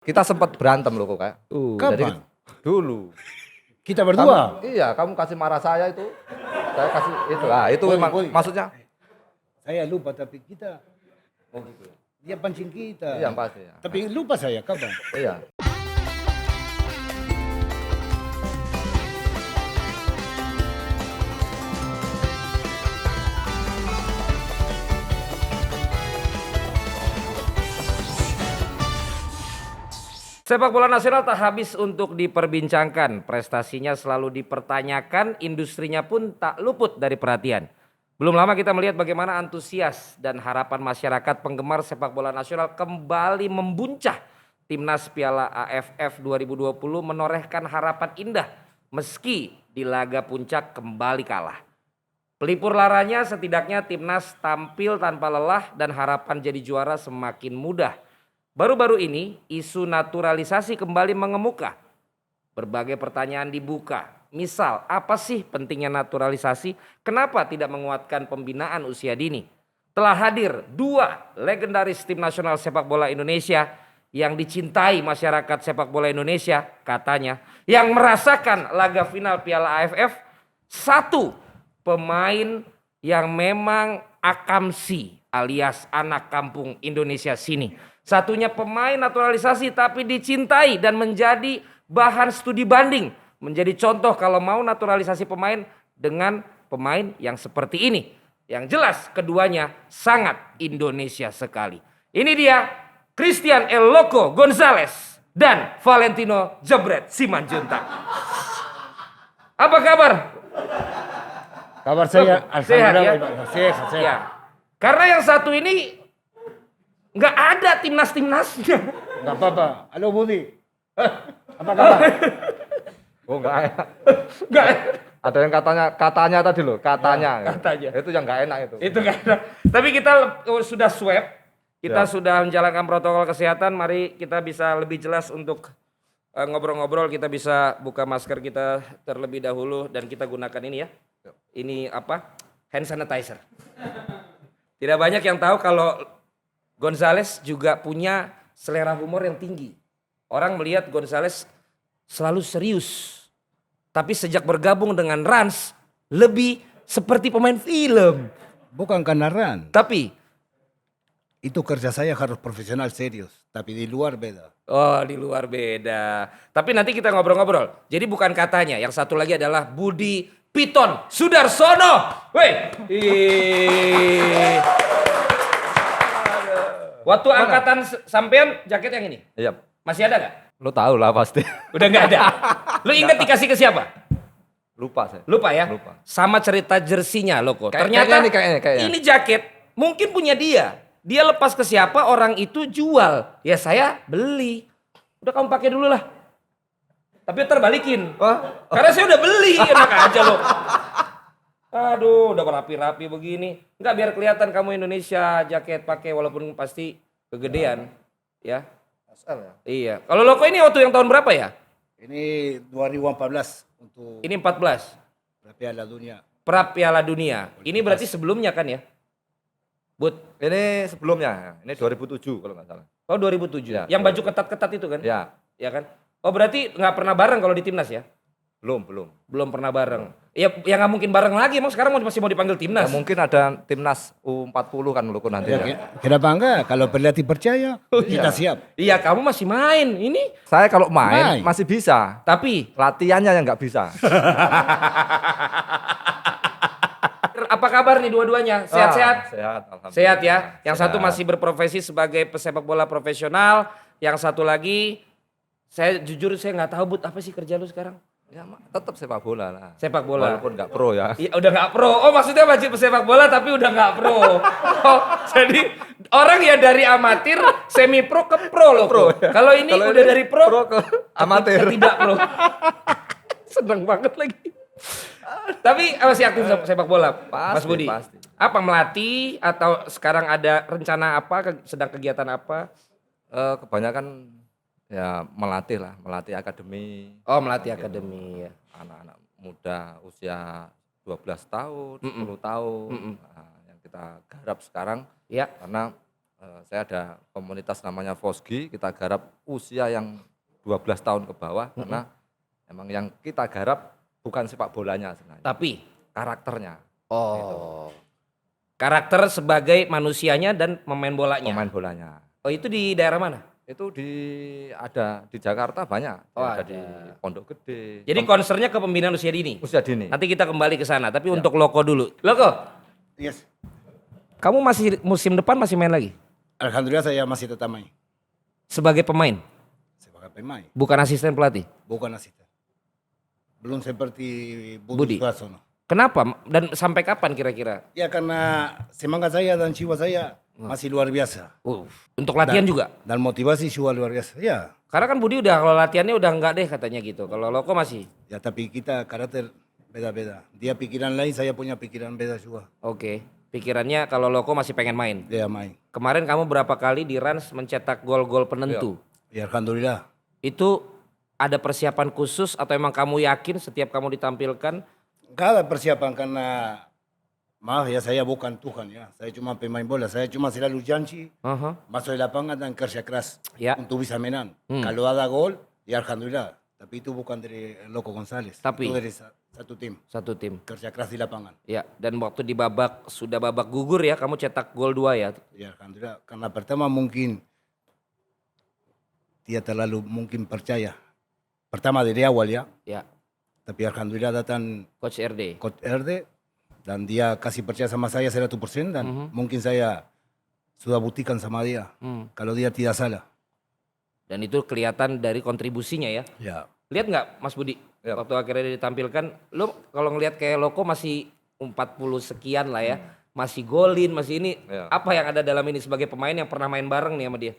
Kita sempat berantem loh kok kayak. Kapan? Dulu. Kita berdua? Iya, kamu kasih marah saya itu. Saya kasih itu. Ah, itu memang maksudnya. Saya lupa tapi kita. Oh gitu. Dia pancing kita. Iya pasti ya. Tapi lupa saya kapan? Iya. Sepak bola nasional tak habis untuk diperbincangkan. Prestasinya selalu dipertanyakan, industrinya pun tak luput dari perhatian. Belum lama kita melihat bagaimana antusias dan harapan masyarakat penggemar sepak bola nasional kembali membuncah. Timnas Piala AFF 2020 menorehkan harapan indah meski di laga puncak kembali kalah. Pelipur laranya setidaknya timnas tampil tanpa lelah dan harapan jadi juara semakin mudah. Baru-baru ini isu naturalisasi kembali mengemuka. Berbagai pertanyaan dibuka. Misal, apa sih pentingnya naturalisasi? Kenapa tidak menguatkan pembinaan usia dini? Telah hadir dua legendaris tim nasional sepak bola Indonesia yang dicintai masyarakat sepak bola Indonesia katanya. Yang merasakan laga final Piala AFF. Satu pemain yang memang akamsi alias anak kampung Indonesia sini. Satunya pemain naturalisasi tapi dicintai dan menjadi bahan studi banding. Menjadi contoh kalau mau naturalisasi pemain dengan pemain yang seperti ini. Yang jelas keduanya sangat Indonesia sekali. Ini dia Christian El Loco Gonzalez dan Valentino Jebret Simanjuntak. Apa kabar? Kabar saya Sehat ya? Sehat. Ya. Karena yang satu ini nggak ada timnas-timnasnya. Nggak apa-apa. Halo Budi. Apa kabar? Oh enggak ada. Enggak. Ada yang katanya tadi loh, katanya. Ya, katanya. Itu yang enggak enak itu. Itu nggak ada. Tapi kita sudah swab, kita sudah menjalankan protokol kesehatan. Mari kita bisa lebih jelas untuk ngobrol-ngobrol. Kita bisa buka masker kita terlebih dahulu dan kita gunakan ini ya. Ini apa? Hand sanitizer. Tidak banyak yang tahu kalau Gonzalez juga punya selera humor yang tinggi. Orang melihat Gonzalez selalu serius. Tapi sejak bergabung dengan Rans lebih seperti pemain film. Bukan karena Ran. Tapi Itu kerja saya harus profesional serius. Tapi di luar beda. oh di luar beda. Tapi nanti kita ngobrol-ngobrol. Jadi bukan katanya. Yang satu lagi adalah Budi Piton Sudarsono. Woi. Waktu angkatan sampean jaket yang ini? Iya, Masih ada gak? lo tahu lah pasti. Udah gak ada. Lu ingat dikasih ke siapa? Lupa saya. Lupa ya? Lupa. Sama cerita jersinya lo kok. Kayak- Ternyata kayaknya. ini jaket mungkin punya dia. Dia lepas ke siapa orang itu jual. Ya saya beli. Udah kamu pakai dulu lah. Tapi terbalikin. Wah, Karena saya udah beli. Enak aja lo. Aduh udah rapi-rapi begini. Enggak biar kelihatan kamu Indonesia jaket pakai walaupun pasti kegedean. Ya. SL ya. Iya. Kalau Loko ini waktu yang tahun berapa ya? Ini 2014 untuk Ini 14. Piala Dunia. Pra Piala Dunia. Ini berarti sebelumnya kan ya? Bud. Ini sebelumnya, ini 2007 kalau nggak salah. Oh 2007. Ya, Yang baju ketat-ketat itu kan? Ya, Ya kan? Oh berarti nggak pernah bareng kalau di timnas ya? belum. Belum pernah bareng. Ya nggak mungkin bareng lagi. Emang sekarang masih mau dipanggil Ya, timnas? mungkin ada timnas U40 kan Loko nanti. Ya, Ya. kenapa enggak? Kalau pelatih percaya, kita siap. Iya kamu masih main. Ini. Saya kalau main Main. masih bisa, Tapi latihannya yang nggak bisa. apa kabar nih dua-duanya? Sehat-sehat? Sehat, alhamdulillah. Sehat ya. Yang Sehat. satu masih berprofesi sebagai pesepak bola profesional. Yang satu lagi, saya jujur saya nggak tahu Bud apa sih kerja lu sekarang? Ya, tetap sepak bola lah. Sepak bola. Walaupun nggak pro ya. Iya udah nggak pro. Oh maksudnya masih pesepak bola tapi udah nggak pro. Oh, jadi orang ya dari amatir semi pro ke pro loh. Pro, ya. Kalau ini Kalau udah ini dari pro, ke amatir. ke tidak pro. Seneng banget lagi. Tapi masih aktif sepak bola, Mas Pasti, Budi. pasti. Apa melatih atau sekarang ada rencana apa? Sedang kegiatan apa? Kebanyakan ya melatih akademi. Oh melatih akademi ya. Anak-anak muda usia 12 tahun, 10 tahun. Nah, yang kita garap sekarang Ya. karena saya ada komunitas namanya Fosgi, kita garap usia yang 12 tahun ke bawah karena emang yang kita garap bukan sepak bolanya sebenarnya, Tapi karakternya, oh. Karakter sebagai manusianya dan pemain bolanya. pemain bolanya. Oh, itu di daerah mana? Itu ada di Jakarta banyak, Oh, ada ada. di Pondok Gede. Jadi concernnya ke pembinaan usia dini. usia dini. Nanti kita kembali ke sana, tapi untuk Loko dulu. Loko, Yes. kamu masih musim depan masih main lagi Alhamdulillah saya masih tetap main sebagai pemain, sebagai pemain, bukan asisten pelatih. bukan asisten. Belum seperti Budi. Budi Suarsono. Kenapa dan sampai kapan kira-kira? Ya karena semangat saya dan jiwa saya masih luar biasa. Untuk latihan juga. Dan motivasi juga luar biasa. Ya, Karena kan Budi udah kalau latihannya udah enggak deh katanya gitu. Kalau Loko masih. ya tapi kita karakter beda-beda. Dia pikiran lain, saya punya pikiran beda juga. Oke. Pikirannya kalau Loko masih pengen main. Dia main. Kemarin kamu berapa kali di Rans mencetak gol-gol penentu. Ya Alhamdulillah. Itu ada persiapan khusus atau emang kamu yakin setiap kamu ditampilkan? Gak ada persiapan karena maaf ya saya bukan Tuhan ya. Saya cuma pemain bola. Saya cuma selalu janji Aha. masuk di lapangan dan kerja keras Ya. untuk bisa menang. Hmm. Kalau ada gol, ya Alhamdulillah. Tapi itu bukan dari Loco González. Tapi? Itu dari satu tim. Satu tim. Kerja keras di lapangan. Ya, dan waktu di sudah babak gugur ya, kamu cetak gol 2 ya. Ya Alhamdulillah. Karena pertama mungkin dia terlalu mungkin percaya. Pertama dari awal ya. Ya, Tapi Alhamdulillah datang Coach RD. Coach RD dan dia kasih percaya sama saya 100% dan mungkin saya sudah buktikan sama dia Hmm. kalau dia tidak salah. Dan itu kelihatan dari kontribusinya ya. Ya. Lihat nggak Mas Budi? Ya. Waktu akhirnya dia ditampilkan, lo kalau ngelihat kayak Loko masih 40 sekian lah ya. Masih golin, masih ini. Ya. Apa yang ada dalam ini sebagai pemain yang pernah main bareng nih sama dia?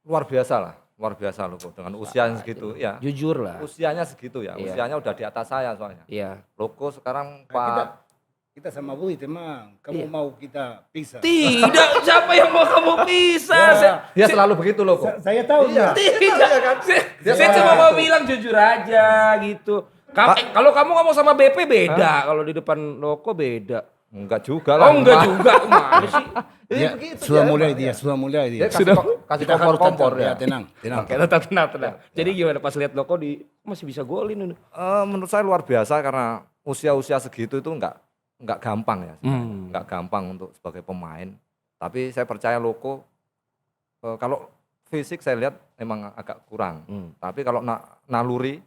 Luar biasa lah, luar biasa loh dengan usia yang segitu ya. Jujur lah. Usianya segitu ya, Iya. usianya udah di atas saya soalnya. Iya. Loko sekarang Kita sama Budi teman. Kamu Iya. mau kita pisah? Tidak, siapa yang mau kamu pisah? Ya. dia selalu begitu Loko. Saya tahu Iya. dia. Tidak, saya cuma mau bilang jujur aja gitu. Kalau kamu ngomong sama BP beda, kalau di depan Loko beda. Enggak juga lah. Oh enggak juga, mana sih? Dia sudah mulai dia, sudah mulai dia. Dia kasih Kita harus kompor-kompor tetap, ya. tenang, tenang. Oke, tenang. Jadi gimana pas lihat Loko masih bisa golin ini? Menurut saya luar biasa karena usia-usia segitu itu enggak gampang ya. Enggak gampang untuk sebagai pemain. Tapi saya percaya Loko kalau fisik saya lihat emang agak kurang. Tapi kalau naluri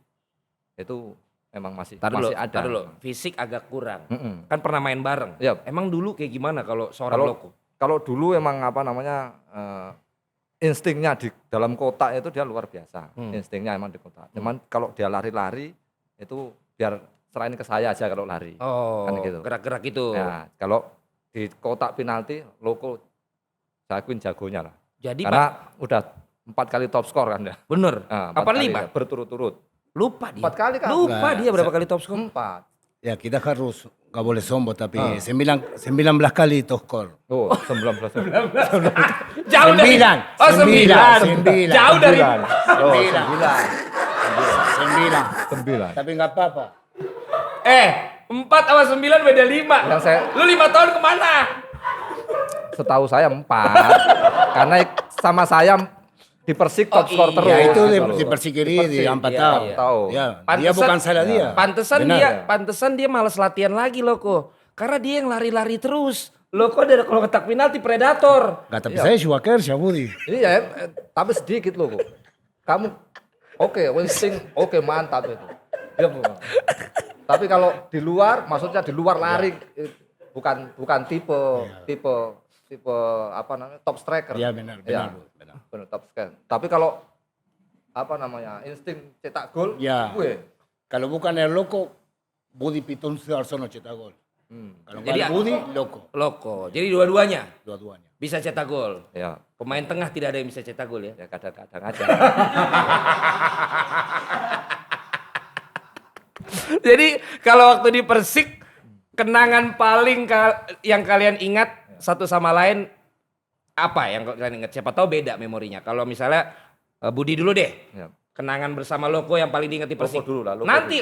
itu emang masih Tar ada. dulu. Fisik agak kurang. Mm-mm. Kan pernah main bareng. Iya. Emang dulu kayak gimana kalau seorang Loko? Kalau dulu emang apa namanya instingnya di dalam kotak itu dia luar biasa. Instingnya emang di kotak. Cuman kalau dia lari-lari itu biar serahin ke saya aja kalau lari. Oh, Kan gitu. gerak-gerak itu. Ya, kalau di kotak penalti Loko saya akuin jagonya lah. Jadi Karena udah 4 kali top skor kan ya. bener. Nah, Apa 4 kali 5? ya, berturut-turut. Lupa dia. 4 kali kan? Lupa Enggak, dia berapa kali top skor. 4. Ya kita harus nggak boleh sombong tapi 19 kali top skor. Oh, 19. Jauh dari. Sembilan. Oh, Sembilan. 9. Jauh dari. Oh, 9. 9. Tapi nggak apa-apa. 4 sama 9 beda 5. Yang saya Lu 5 tahun kemana? setahu saya 4. Karena sama saya di Persik top skor iya. terus. Ya itu gitu loh. di Persikiri di Persik, 4 iya, tahun. iya. Tahu. Ya, dia Pantesan- bukan salah dia. Benar. Pantesan dia malas latihan lagi Loko. Karena dia yang lari-lari terus. Loko dari kalau ketak penalti predator. Nggak, tapi saya juga kerja Budi. Iya, tapi sedikit loh kok. Kamu oke, insting oke mantap itu. Iya, Bu. Tapi kalau di luar, maksudnya di luar lari bukan tipe apa namanya top striker. Iya benar, Iya, benar. benar top striker. Tapi kalau apa namanya insting cetak gol, Ya. gue. Kalau bukan el loco, Budi Piton Suarsono cetak gol. Kalau Jadi nggak Budi, loco. Loko. Jadi dua-duanya Dua-duanya. bisa cetak gol. Ya, Pemain tengah tidak ada yang bisa cetak gol ya. ya kadang-kadang aja. Jadi kalau waktu di Persik kenangan paling yang kalian ingat satu sama lain apa yang kalian ingat? Siapa tahu beda memorinya. Kalau misalnya Budi dulu deh. Ya. Kenangan bersama Loko yang paling diingat di Persik. Loko dulu lah, Loko Nanti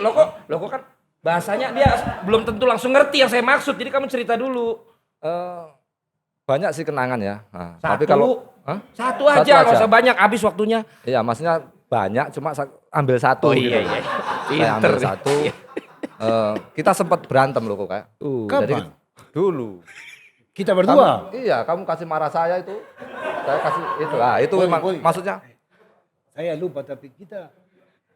Loko kan bahasanya dia belum tentu langsung ngerti yang saya maksud. Jadi kamu cerita dulu. banyak sih kenangan ya. Nah, Satu. tapi kalau hah? Satu aja, nggak usah banyak, habis waktunya. Iya, maksudnya banyak, cuma ambil satu gitu. iya. Saya ambil Pinter. satu. Kita sempat berantem loh kok kayak. Jadi Kapan? dulu. Kita berdua. Iya, kamu kasih marah saya itu. Saya kasih itu. Ah, itu memang Boy. maksudnya. Saya lupa tapi kita.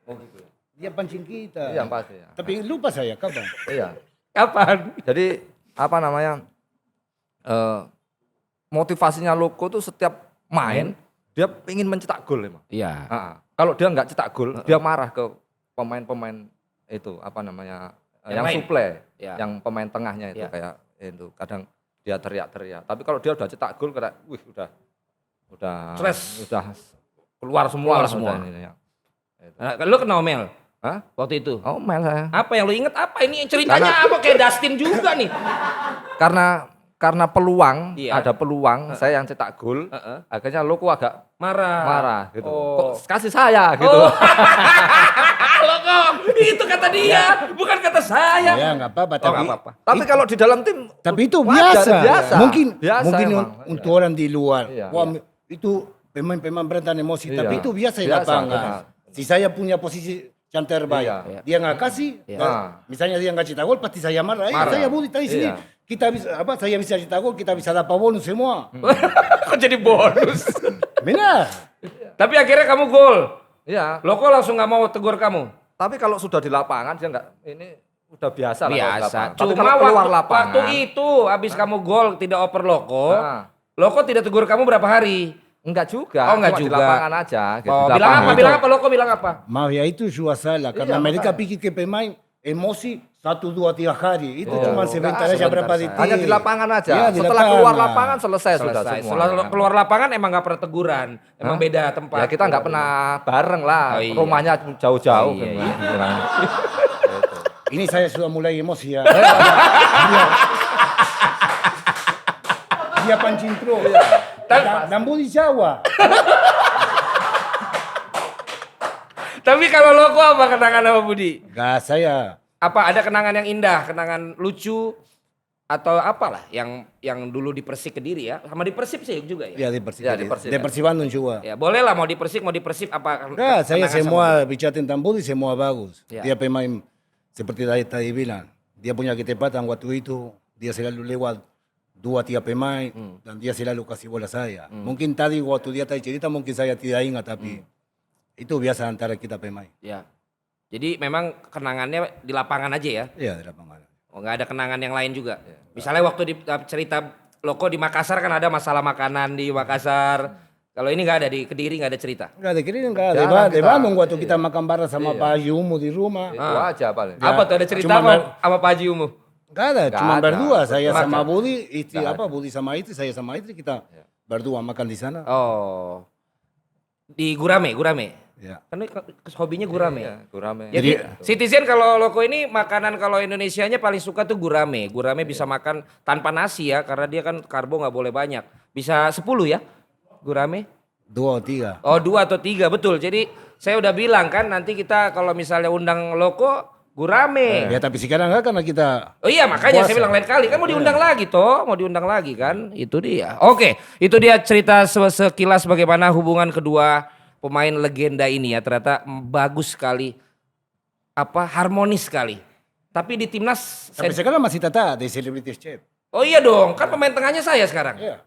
Oh gitu. Dia pancing kita. Iya, pasti ya. Tapi lupa saya kapan? Iya. Kapan? Jadi apa namanya? Motivasinya Loko tuh setiap main dia ingin mencetak gol emang. Iya. Kalau dia nggak cetak gol, dia marah ke pemain-pemain itu apa namanya? Yang main. suplai, Ya. yang pemain tengahnya itu Ya. kayak itu kadang dia teriak-teriak. Tapi kalau dia udah cetak gol kayak wih udah Stres. udah keluar semua Keluar lah semua. udah ini, ya. Itu. Nah, lu kenal Mel Hah? waktu itu? Oh, main saya. Apa yang lu inget apa? Ini ceritanya apa? Kayak Dustin juga nih. Karena peluang, Iya. ada peluang saya yang cetak gol, akhirnya Loko agak Marah. marah gitu. Oh. Kok kasih saya gitu. Oh. Lo kok itu kata dia, bukan kata saya. Ya nggak apa-apa. Oh, nggak apa-apa. Tapi kalau di dalam tim Tapi itu wajar, biasa. Mungkin Biasa emang. untuk orang di luar. Iya. Wah, itu pemain-pemain berantam emosi. Iya. Tapi itu biasa di Biasa, lapangan. benar. Si saya punya posisi yang terbaik. Iya. Dia nggak kasih. Iya. Misalnya dia nggak cetak gol, pasti saya marah. Marah. Saya boleh tadi sini. Iya. Kita bisa apa? Saya bisa cetak gol, kita bisa dapat bonus semua. Kok jadi bonus? Benar. Tapi akhirnya kamu gol. Iya. Lo kok langsung nggak mau tegur kamu? Tapi kalau sudah di lapangan dia enggak ini udah biasa lah kalau di Biasa. lapangan. Tapi Cuma kalau keluar waktu lapangan. itu habis kamu gol tidak oper Loko. Nah. Loko tidak tegur kamu berapa hari? Enggak juga. Oh, enggak cuma juga. Di lapangan aja gitu. Oh, Di bilang lapangan. apa? Bilang apa? Loko bilang apa? Maaf ya itu juga salah. Karena Iya, mereka makanya. pikir ke pemain emosi 1, 2, 3 hari. Itu Oh, cuma sebentar aja sebentar berapa saja. detik. Hanya di lapangan aja. Iya, di Setelah keluar lapangan. lapangan selesai sudah Selesai. semua. Setelah keluar lapangan emang nggak pernah teguran. Emang Hah? beda tempat. Ya kita nggak pernah bareng lah. Oh, iya. Rumahnya jauh-jauh. Oh, iya, gitu. iya. Gitu. Ini saya sudah mulai emosi ya. Dia pancing terus. Dan boleh Jawa. Tapi kalau Loko apa kenangan sama Budi? Gak saya. Apa ada kenangan yang indah, kenangan lucu atau apalah yang dulu di Persik Kediri ya? Sama di Persib sih juga ya? Ya di Persib. Ya, di Persib, Di ya. Persib Bandung juga. Ya boleh lah mau di Persib apa? Nah, saya kenangan sama semua bicara tentang Budi semua bagus. Ya. Dia pemain seperti tadi bilang. Dia punya kecepatan waktu itu. Dia selalu lewat 2, 3 pemain dan dia selalu kasih bola saya. Mungkin tadi waktu dia tadi cerita mungkin saya tidak ingat tapi itu biasa antara kita pemain. Ya. Jadi memang kenangannya di lapangan aja ya? Iya di lapangan. Oh nggak ada kenangan yang lain juga? Misalnya waktu di cerita Loko di Makassar kan ada masalah makanan di Makassar. Kalau ini nggak ada, di Kediri nggak ada cerita? Enggak ada kiri enggak Jarang ada. Di kita- Bandung waktu kita makan bareng sama Iya. Pak Yumu di rumah. Itu aja paling. Apa tuh ada cerita cuma apa sama Pak Haji Umu? Enggak ada, Nggak cuma ada. berdua. Saya Makan. sama Budi, istri Nggak apa? Budi sama istri, saya sama istri kita berdua makan di sana. Oh. Di Gurame. Ya. Kan hobinya gurame. Iya, gurame. Jadi Jadi- Citizen kalau Loko ini makanan kalau Indonesianya paling suka tuh gurame. Gurame bisa makan tanpa nasi ya karena dia kan karbo nggak boleh banyak. Bisa 10 ya gurame? 2 atau 3. Oh 2 atau 3 betul. Jadi saya udah bilang kan nanti kita kalau misalnya undang Loko gurame. Ya tapi sekarang enggak karena kita Oh iya makanya saya puasa. bilang lain kali kan mau diundang lagi toh, mau diundang lagi kan, itu dia. Oke, itu dia cerita sekilas bagaimana hubungan kedua pemain legenda ini ya, ternyata bagus sekali, apa harmonis sekali. Tapi di timnas, Tapi sekarang masih tetap di Celebrity Chef. oh iya dong, kan pemain tengahnya saya sekarang. Iya.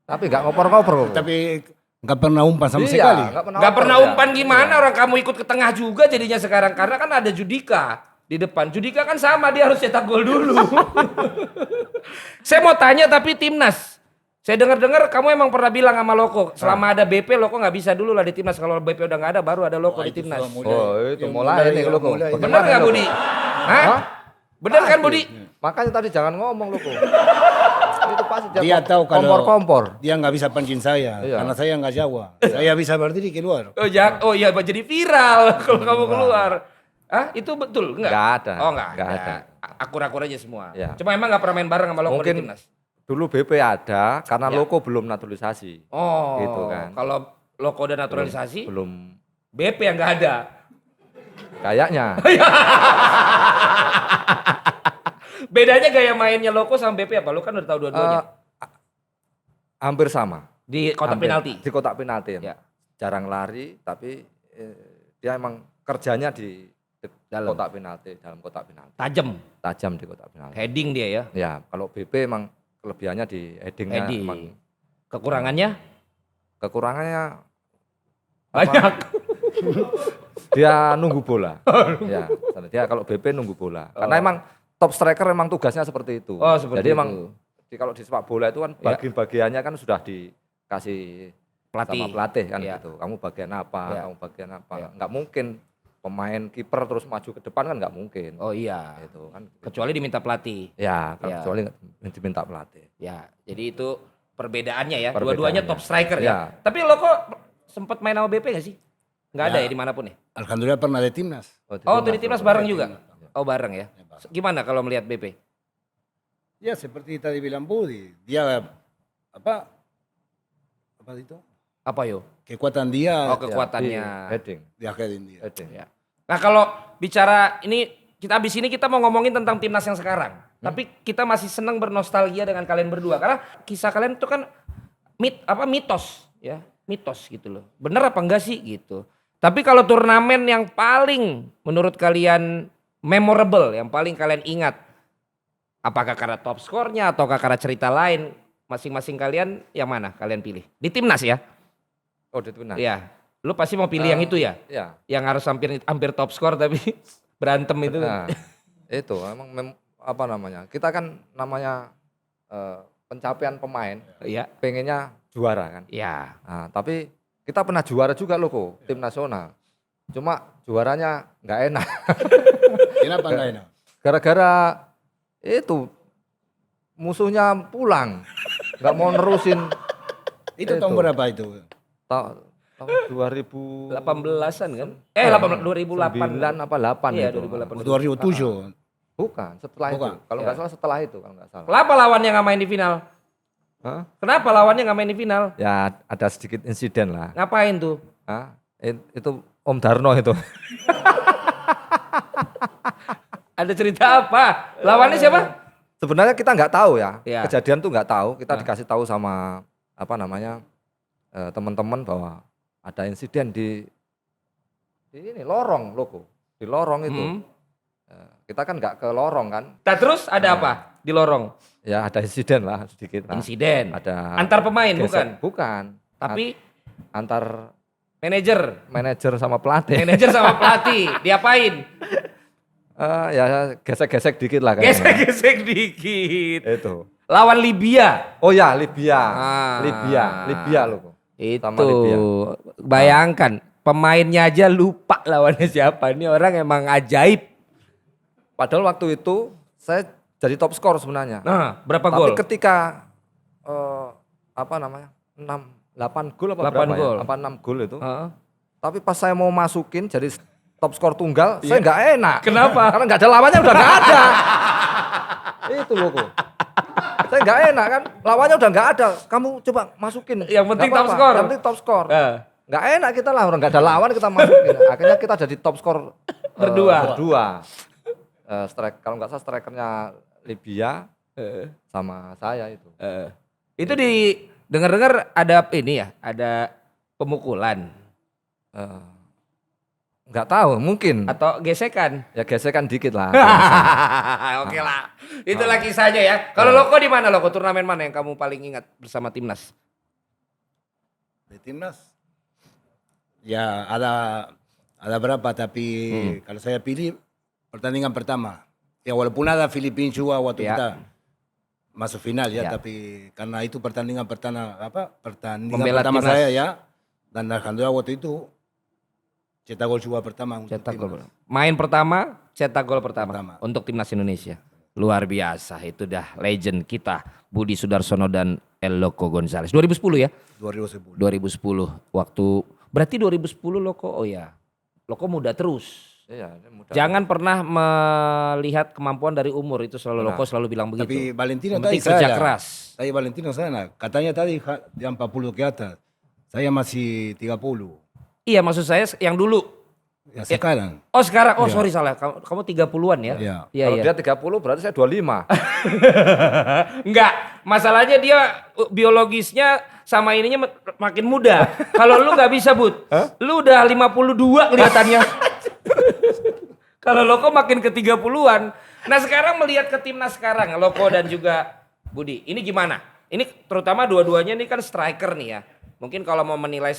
Tapi nggak ngoper-ngoper. Tapi enggak pernah umpan sama Iya, sekali. Gak pernah ya. umpan gimana orang kamu ikut ke tengah juga jadinya sekarang karena kan ada Judika di depan. Judika kan sama dia harus cetak gol dulu. Saya mau tanya tapi timnas. Saya dengar-dengar kamu emang pernah bilang sama Loko selama ada BP Loko nggak bisa dulu lah di timnas, kalau BP udah nggak ada baru ada Loko di timnas. Oh, itu mulai nih lo kok. mulai. Bener nggak Budi? Hah? Bener kan Budi? Makanya tadi jangan ngomong lo kok. Itu pasti Dia tahu kalau kompor-kompor. dia nggak bisa pancing saya Iya. karena saya nggak Jawa. Saya bisa berdiri keluar. Oh iya jadi viral kalau kamu keluar. Hah? Itu betul enggak? Nggak ada. Oh enggak Nggak ada. Akur-akur aja semua. Ya. Cuma emang nggak pernah main bareng sama Loko di Mungkin timnas. dulu BP ada karena Ya. Loko belum naturalisasi. Oh, Gitu kan. kalau Loko udah naturalisasi, Belum BP yang nggak ada. kayaknya. Bedanya gaya mainnya Loko sama BP apa? Lu kan udah tahu dua-duanya. Eh, hampir sama. Di kotak Hampir. penalti. Di kotak penalti. Ya. Jarang lari, tapi dia emang kerjanya di Dalam. kotak penalti, dalam kotak penalti. Tajam. Tajam di kotak penalti. Heading dia ya. Ya, kalau BP emang kelebihannya di headingnya. Heading. Emang Kekurangannya kekurangannya banyak. dia nunggu bola. Ya, dia kalau BP nunggu bola. Karena emang top striker emang tugasnya seperti itu. Oh, seperti Jadi itu. emang kalau di sepak bola itu kan Ya. bagian-bagiannya kan sudah dikasih Pelatih. sama pelatih kan Ya. gitu. Kamu bagian apa, Ya. kamu bagian apa. Ya. Nggak mungkin pemain kiper terus maju ke depan kan nggak mungkin. Oh iya. Itu kan. Kecuali diminta pelatih. Ya, Ya. kecuali diminta pelatih. Ya, jadi itu perbedaannya ya. Perbedaannya. Dua-duanya top striker ya. Ya. Tapi lo kok sempat main sama BP gak sih? Nggak ada Ya. ya dimanapun ya? Alhamdulillah pernah di timnas. Oh, tuh di timnas bareng juga? Timnas. Oh bareng ya. Gimana kalau melihat BP? Ya seperti tadi bilang Budi, dia apa itu? Apa yo? Kekuatan dia Oh kekuatannya. Heading. dia heading dia. Heading. Ya. Nah kalau bicara ini kita abis ini kita mau ngomongin tentang timnas yang sekarang. Tapi kita masih senang bernostalgia dengan kalian berdua karena kisah kalian itu kan mitos ya, mitos gitu loh. Bener apa enggak sih gitu. Tapi kalau turnamen yang paling menurut kalian memorable, yang paling kalian ingat, apakah karena top skornya ataukah karena cerita lain? Masing-masing kalian yang mana kalian pilih? Di timnas ya? Oh, di timnas. Iya. Lu pasti mau pilih yang itu ya? Ya. Yang harus hampir top skor tapi berantem itu. Nah, itu emang apa namanya? Kita kan namanya pencapaian pemain, Iya. pengennya juara kan. Iya. Nah, tapi kita pernah juara juga loh kok, tim nasional. Cuma juaranya nggak enak. Kenapa enggak enak? Gara-gara itu musuhnya pulang, nggak mau nerusin. Itu tahun Itu. berapa itu? Tahun 2000 18-an kan? 18 2008. 9 apa 8 Iya, itu. 2008. 2007. Bukan, setelah Bukan. itu. Kalau nggak salah setelah itu, kalau nggak salah. Kenapa lawannya nggak main di final? Hah? Kenapa lawannya nggak main di final? Ya ada sedikit insiden lah. Ngapain tuh? Hah? Itu Om Darno itu. Ada cerita apa? Lawannya siapa? Sebenarnya kita nggak tahu ya. Ya. Kejadian tuh nggak tahu. Kita dikasih tahu sama apa namanya teman-teman bahwa ada insiden di ini lorong loko. Di lorong itu. Hmm. Kita kan nggak ke lorong kan. Nah, terus ada apa di lorong? Ya ada insiden lah sedikit lah. Insiden. Ada Antar pemain gesek. bukan? Bukan. Tapi Antar manajer. manajer sama pelatih. Manajer sama pelatih. Diapain? Ya gesek-gesek dikit lah kayaknya. Gesek-gesek dikit. Itu. Lawan Libya. Oh ya Libya. Ah. Libya loh. Itu. Sama Libya. Bayangkan pemainnya aja lupa lawannya siapa. Ini orang emang ajaib. Padahal waktu itu saya jadi top skor sebenarnya. Nah, berapa Tapi gol? ketika apa namanya? 8 gol apa 8 berapa gol. ya? 6 gol itu. Heeh. Tapi pas saya mau masukin jadi top skor tunggal, saya nggak enak. Kenapa? Karena nggak ada lawannya udah nggak ada. Itu loh kok. Saya nggak enak kan, lawannya udah nggak ada. Kamu coba masukin. Yang penting Nggak top apa-apa, skor. Yang penting top skor. Eh, Nggak enak kita lah, orang nggak ada lawan kita masukin. Akhirnya kita jadi top skor berdua. Kalau nggak salah strikernya Libya sama saya itu. itu di dengar-dengar ada ini ya, ada pemukulan Eh, nggak tahu, mungkin atau gesekan. ya gesekan dikit lah. Oke lah. Itulah kisahnya ya. Kalau Loko di mana Loko? Turnamen mana yang kamu paling ingat bersama timnas? Di timnas. Ya ada berapa tapi kalau saya pilih pertandingan pertama. Ya walaupun ada Filipina juga waktu Ya. kita masuk final Ya. ya, tapi karena itu pertandingan pertandingan Membela pertama timnas. saya ya. Dan alhamdulillah waktu itu cetak gol juga pertama untuk Cetak gol. timnas. Main pertama, cetak gol pertama Pertama. untuk timnas Indonesia. Luar biasa, itu dah legend kita Budi Sudarsono dan El Loco Gonzales. 2010 ya? 2010. 2010 waktu berarti 2010 Loko. Oh ya. Loko muda terus. Iya, mudah. Jangan pernah melihat kemampuan dari umur, itu selalu Benar. Loko selalu bilang begitu. Tapi Valentino Yang tadi penting kerja salah. keras. Saya Valentino sana. Katanya tadi dia 40 ke atas. Saya masih 30. Iya, maksud saya yang dulu. Ya sekarang. Oh sekarang, oh Iya. sorry salah. Kamu 30-an ya? Iya. Iya, Kalau iya. dia 30 berarti saya 25. Enggak, masalahnya dia biologisnya sama ininya makin muda. Kalau lu nggak bisa, Bud. Lu udah 52 kelihatannya. Kalau Loko makin ke 30-an. Nah sekarang melihat ke timnas sekarang, Loko dan juga Budi. Ini gimana? Ini terutama dua-duanya ini kan striker nih ya. Mungkin kalau mau menilai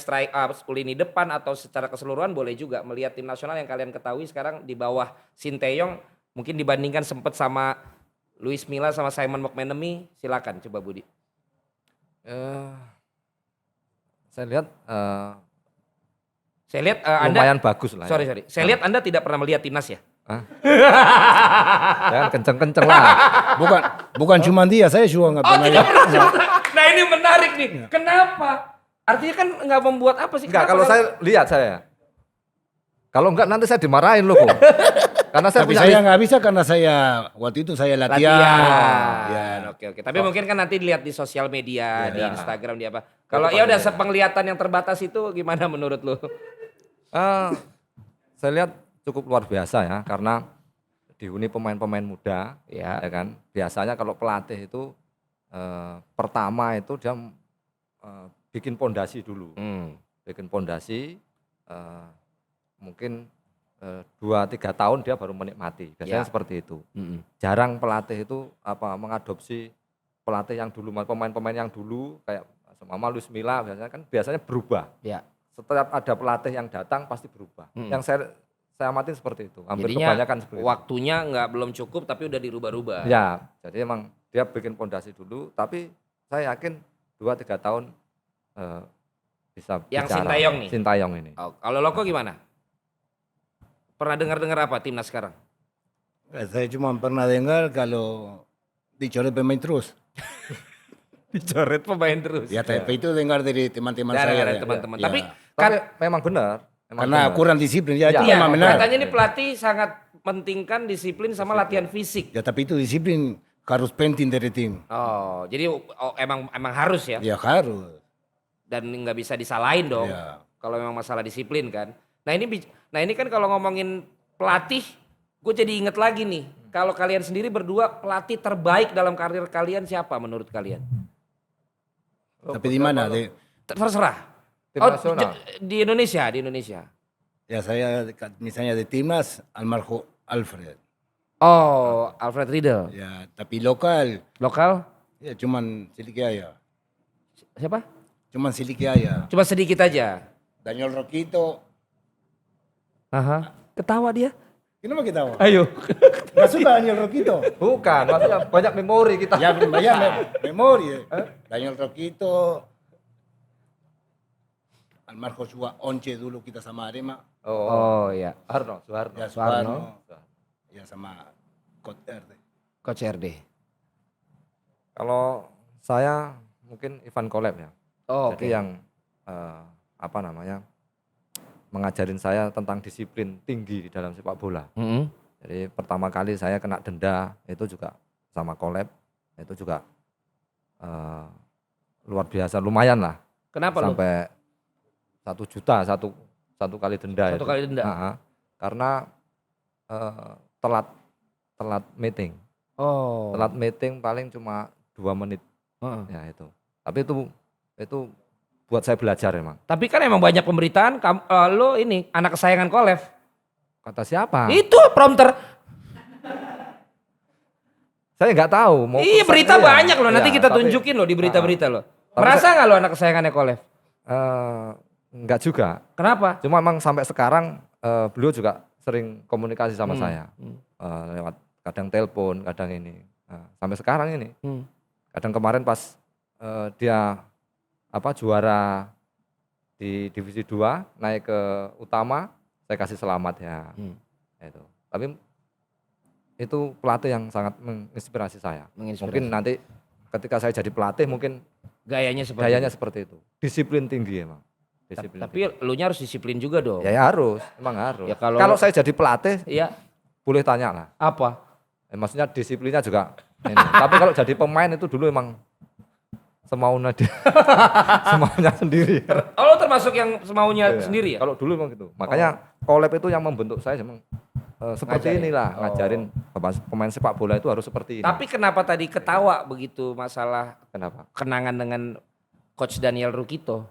lini depan atau secara keseluruhan boleh juga melihat tim nasional yang kalian ketahui sekarang di bawah Sinteyong mungkin dibandingkan sempat sama Luis Milla sama Simon McManamy, silakan coba Budi. Saya lihat Anda lumayan bagus lah. sorry. Saya lihat Anda tidak pernah melihat timnas ya? Jangan kenceng-kenceng lah. Bukan cuma dia, saya juga nggak Oh pernah tidak lihat. pernah. Nah ini menarik nih. Kenapa? Artinya kan nggak membuat apa sih? Enggak, Kenapa kalau saya lihat saya. Kalau enggak nanti saya dimarahin loh kok. Karena saya Tapi punya saya nggak bisa karena saya waktu itu saya latihan. Ya. Oke. Tapi mungkin kan nanti dilihat di sosial media, di Iya. Instagram, di apa. Kalau ya udah sepenglihatan yang terbatas itu gimana menurut lu? saya lihat cukup luar biasa ya karena dihuni pemain-pemain muda Ya. ya kan. Biasanya kalau pelatih itu pertama itu dia bikin pondasi dulu. Bikin pondasi mungkin 2-3 tahun dia baru menikmati. Biasanya Ya. seperti itu. Jarang pelatih itu mengadopsi pelatih yang dulu, pemain-pemain yang dulu kayak sama Luis Milla biasanya berubah. Ya. Setiap ada pelatih yang datang pasti berubah. Yang saya amatin seperti itu. Hampir Jadinya kebanyakan seperti itu. waktunya nggak belum cukup tapi udah dirubah-rubah. Ya, jadi emang dia bikin pondasi dulu, tapi saya yakin 2-3 tahun bisa Yang bicara. Sintayong nih? Sintayong ini. Oh, kalau Loko gimana? Pernah dengar-dengar apa timnas sekarang? Saya cuma pernah dengar kalau dicoret pemain terus. Dicoret pemain terus. Ya, tapi itu dengar dari teman-teman Dari saya. ya. teman-teman. Ya. Tapi Tapi memang benar. karena kurang disiplin ya, itu iya, memang benar. katanya ini pelatih sangat pentingkan disiplin sama latihan fisik. Ya, tapi itu disiplin harus penting dari tim. Oh, jadi emang harus ya? Ya harus. Dan nggak bisa disalahin dong. Ya. Kalau memang masalah disiplin kan. Nah ini kan kalau ngomongin pelatih, gue jadi inget lagi nih. Kalau kalian sendiri berdua pelatih terbaik dalam karir kalian siapa menurut kalian? Tapi di mana? Terserah. Tim nasional. Di Indonesia. Ya saya misalnya di timnas almarhum Alfred. Oh, Alfred Riedel. Ya, tapi lokal Lokal ya cuman sedikit aja. siapa? Cuman sedikit aja. Cuma sedikit aja. Daniel Roquito. Aha. Ketawa dia. Kenapa kita tahu? Ayo. Gak suka Daniel Roquito. Bukan, maksudnya banyak memori kita. Ya banyak memori. Daniel Roquito. Almarhum juga Once dulu kita sama Arema. Oh iya. Soeharno. Ya Soeharno. Ya sama Coach RT. Coach RD. Kalau saya mungkin Ivan Kolep ya. Oh, Jadi yang mengajarin saya tentang disiplin tinggi di dalam sepak bola. Jadi pertama kali saya kena denda itu juga sama Kolep, itu juga luar biasa, lumayan lah. Kenapa lu? Sampai 1 juta satu kali denda. Satu itu. kali denda? Karena telat meeting. Oh. Telat meeting paling cuma 2 menit. Ya itu. Tapi itu buat saya belajar emang. Tapi kan emang banyak pemberitaan lo ini anak kesayangan Kolev. Kata siapa? Itu prompter. Saya nggak tahu. Iya berita banyak loh. Nanti Iya, kita tapi- tunjukin loh di berita-berita lo. Tapi Merasa nggak lo anak kesayangannya Kolev? Enggak juga. Kenapa? Cuma emang sampai sekarang beliau juga sering komunikasi sama saya. Lewat kadang telepon, kadang ini. Nah, sampai sekarang ini. Kadang kemarin pas dia juara di divisi 2 naik ke utama, saya kasih selamat ya. Itu. Tapi itu pelatih yang sangat menginspirasi saya. Mungkin nanti ketika saya jadi pelatih mungkin Gayanya seperti gayanya itu. seperti itu. Disiplin tinggi emang. Disiplin Tapi lu nya harus disiplin juga dong. tinggi. Ya harus, emang harus. Ya, kalau- kalau saya jadi pelatih Iya. boleh tanya lah. Apa? Maksudnya disiplinnya juga ini. Tapi kalau jadi pemain itu dulu emang semaunya dia, semaunya sendiri. Oh lo termasuk yang semaunya Iya. sendiri ya? Kalau dulu emang gitu. Makanya Kolep itu yang membentuk saya emang seperti Ngajarin. inilah ngajarin pemain sepak bola itu harus seperti ini. Tapi kenapa tadi ketawa begitu masalah Kenapa? kenangan dengan Coach Daniel Rukito?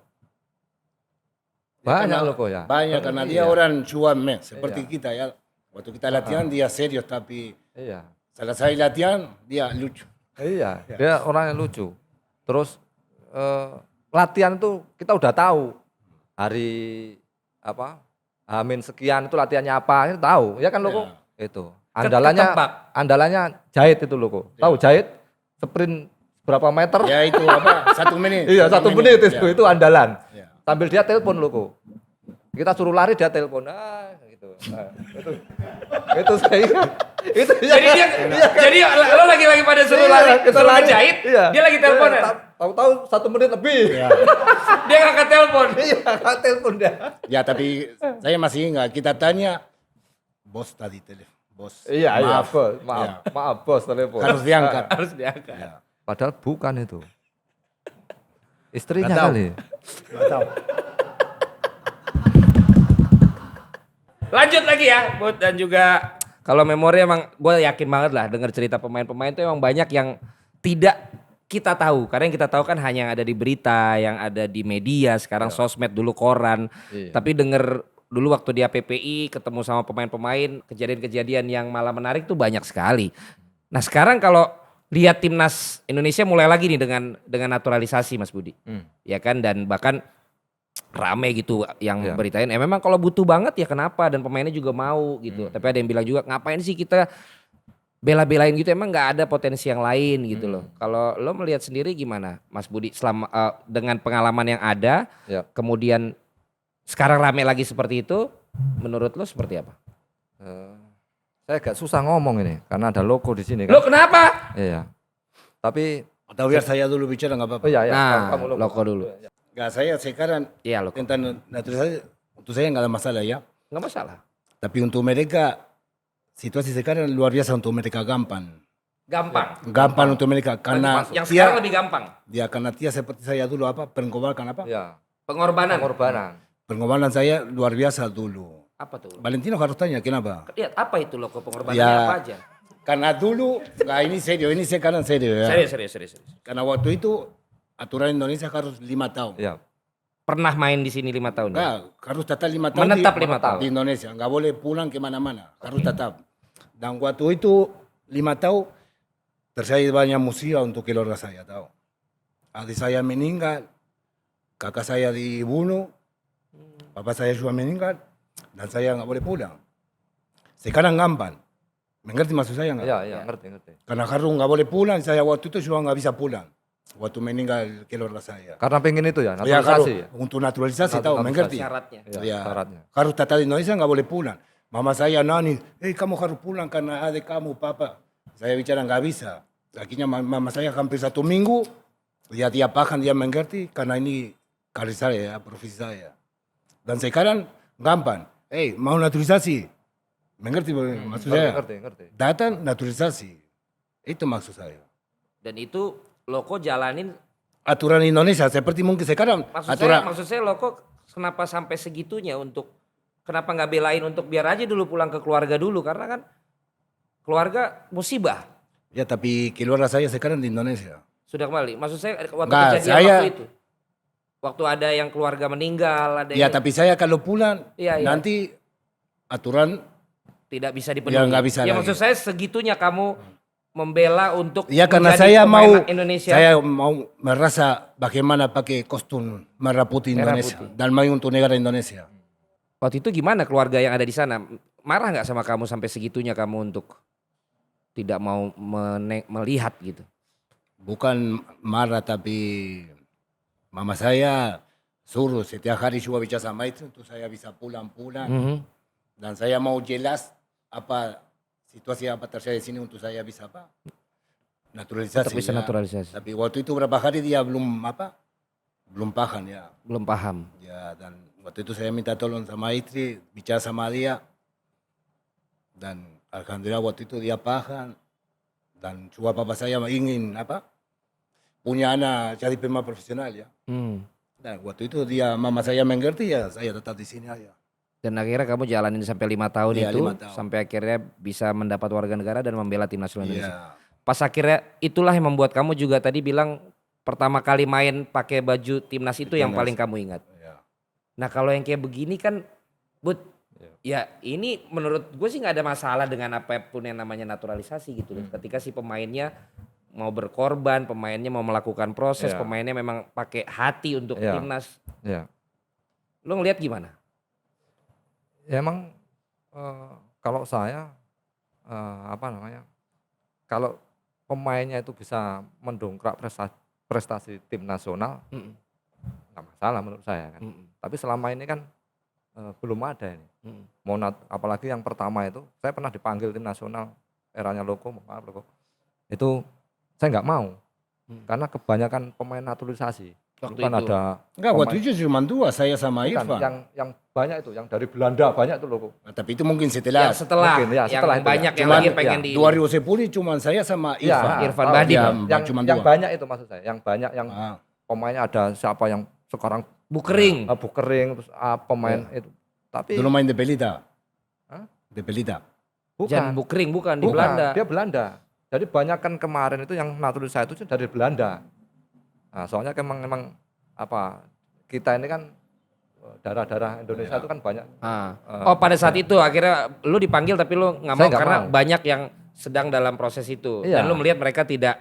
Banyak loh kok ya. Banyak karena dia Iya. orang cuan seperti Iya. kita ya. Waktu kita latihan dia serius tapi Iya. selesai latihan dia lucu. Iya, dia orang yang lucu. Terus latihan itu kita udah tahu hari apa Hamin sekian itu latihannya apa kita tahu ya kan Loko itu Ketebak. andalannya Jahit itu Loko tahu Jahit sprint berapa meter Ya itu apa 1 menit. iya 1 menit Ya. itu andalan Ya. sambil dia telepon Loko kita suruh lari dia telepon gitu itu saya itu Jadi lo lagi pada suruh lari, kita suruh lari. ngejahit, Iya. dia lagi telepon ya? Tahu-tahu 1 menit lebih. Ya. Dia ngangkat telepon. Iya, telepon dia. Ya tapi saya masih ingat kita tanya bos tadi telepon. Bos. Iya, maaf. bos. Ya. Maaf bos telepon. Harus diangkat. Harus diangkat. Ya. Padahal bukan itu. Istrinya Nggak tahu. kali. Nggak tahu. Lanjut lagi ya, Bud, dan juga kalau memori emang gue yakin banget lah dengar cerita pemain-pemain itu emang banyak yang tidak kita tahu. Karena yang kita tahu kan hanya yang ada di berita, yang ada di media, sekarang sosmed dulu koran. Iya. Tapi denger dulu waktu di APPI ketemu sama pemain-pemain, kejadian-kejadian yang malah menarik tuh banyak sekali. Nah sekarang kalau lihat timnas Indonesia mulai lagi nih dengan naturalisasi Mas Budi. Ya kan, dan bahkan rame gitu yang Iya. beritain memang kalau butuh banget ya kenapa, dan pemainnya juga mau gitu. Tapi ada yang bilang juga ngapain sih kita bela-belain gitu, emang nggak ada potensi yang lain gitu loh. Kalau lo melihat sendiri gimana Mas Budi selama dengan pengalaman yang ada, Ya. kemudian sekarang rame lagi seperti itu, menurut lo seperti apa? Saya agak susah ngomong ini karena ada Loko di sini Lo kan. kenapa? Iya. Tapi Atau biar saya dulu bicara nggak apa-apa. oh iya, Nah, kamu Loko dulu. Nggak, saya sekarang Iya lo, tentang naturalisasi untuk saya nggak ada masalah ya. nggak masalah. Tapi untuk mereka situasi sekarang luar biasa untuk mereka gampang. Gampang. Gampang untuk mereka karena Yang sekarang lebih gampang. dia karena dia seperti saya dulu apa pengorbanan apa? ya, Pengorbanan. pengorbanan. Pengorbanan saya luar biasa dulu. Apa tuh? Valentino harus tanya kenapa? Lihat apa itu lo, pengorbanannya Ya. apa aja? Karena dulu, nggak ini serius, ini sekarang serius ya. Serius. Karena waktu itu aturan Indonesia harus 5 tahun. Iya. Pernah main di sini 5 tahun. Ya? Nggak, harus tetap 5 tahun Menetap di, 5 tahun. di Indonesia. Nggak boleh pulang kemana-mana, harus tetap. Dan waktu itu 5 tahun terjadi banyak musibah untuk keluarga saya tahu. Adik saya meninggal, kakak saya dibunuh, papa saya juga meninggal, dan saya nggak boleh pulang. Sekarang gampang. Mengerti maksud saya nggak? Iya, ngerti. Karena harus nggak boleh pulang, saya waktu itu juga nggak bisa pulang. Waktu meninggal keluarga saya. Karena pengen itu ya, Ya, harus, naturalisasi. untuk naturalisasi tahu, Naturalisasi. mengerti? Syaratnya. Iya, Ya, syaratnya. harus tetap di Indonesia nggak boleh pulang. Mama saya nani, kamu harus pulang karena adik kamu, papa. Saya bicara nggak bisa. Akhirnya mama saya hampir 1 minggu, dia paham, dia mengerti karena ini karir saya, profesi saya. Dan sekarang gampang, mau naturalisasi. Mengerti maksud saya? Ngerti. Datang naturalisasi. Itu maksud saya. Dan itu Loko jalanin, Aturan Indonesia seperti mungkin sekarang maksud saya Loko kenapa sampai segitunya untuk, kenapa nggak belain untuk biar aja dulu pulang ke keluarga dulu, karena kan keluarga musibah ya, tapi keluarga saya sekarang di Indonesia. sudah kembali. Maksud saya waktu Nggak, kejadian saya- waktu itu, waktu ada yang keluarga meninggal, ada Ya, yang tapi saya kalau pulang Iya. nanti aturan tidak bisa dipenuhi. Ya, nggak bisa Ya lagi. maksud saya segitunya kamu membela untuk ya karena menjadi saya pemain mau Indonesia. saya mau merasa bagaimana pakai kostum merah putih Merah Indonesia putih. dan main untuk negara Indonesia. Waktu itu gimana keluarga yang ada di sana? Marah nggak sama kamu sampai segitunya kamu untuk tidak mau melihat gitu? Bukan marah tapi mama saya suruh setiap hari juga bicara sama itu untuk saya bisa pulang-pulang Mhm. dan saya mau jelas apa situasi apa terjadi di sini untuk saya bisa apa naturalisasi. Tetap bisa ya. naturalisasi. Tapi waktu itu berapa hari dia belum paham ya. Belum paham. Ya, dan waktu itu saya minta tolong sama istri, bicara sama dia. Dan alhamdulillah waktu itu dia paham. Dan juga papa saya ingin punya anak jadi pemain profesional ya. Hmm. Dan waktu itu mama saya mengerti ya, saya tetap di sini aja. Dan akhirnya kamu jalanin sampai 5 tahun Iya, itu 5 tahun. sampai akhirnya bisa mendapat warga negara dan membela tim nasional Indonesia. Iya. Pas akhirnya itulah yang membuat kamu juga tadi bilang pertama kali main pakai baju timnas itu yang Timnas. paling kamu ingat. Iya. Nah kalau yang kayak begini kan, Bud, ya ini menurut gue sih nggak ada masalah dengan apapun yang namanya naturalisasi gitu loh. Ketika si pemainnya mau berkorban, pemainnya mau melakukan proses, Iya. pemainnya memang pakai hati untuk Iya. timnas. Ya. Lo ngelihat gimana? Ya emang kalau saya apa namanya, kalau pemainnya itu bisa mendongkrak prestasi tim nasional, Mm-mm. nggak masalah menurut saya kan. Mm-mm. Tapi selama ini kan belum ada ini. Mm-mm. Apalagi yang pertama itu, saya pernah dipanggil tim nasional eranya Loko, maaf Loko. Itu saya nggak mau karena kebanyakan pemain naturalisasi. Waktu Kan itu. ada Enggak, waktu pemain- itu cuma 2, saya sama bukan, Irfan. yang banyak itu, yang dari Belanda banyak itu Loko. Nah, tapi itu mungkin setelah. Yang setelah, Mungkin, ya, setelah yang itu ya. banyak yang Cuman, lagi pengen ya, di 2010 cuma saya sama Iya, Irfan. Irfan tahu, Bahdim. yang Cuma yang 2. banyak itu maksud saya, yang banyak yang Ah. pemainnya ada siapa yang sekarang Bukering. Bukering terus pemain itu. Tapi Dulu main de Pelita. Hah? De Pelita. Jan bukan, Bukering bukan di bukan, Belanda. dia Belanda. Jadi banyak kan kemarin itu yang naturalisasi itu dari Belanda. Nah, soalnya emang apa, kita ini kan darah-darah Indonesia itu kan banyak. Oh pada saat itu akhirnya lu dipanggil tapi lu nggak Saya mau nggak karena mau. banyak yang sedang dalam proses itu. Iya. Dan lu melihat mereka tidak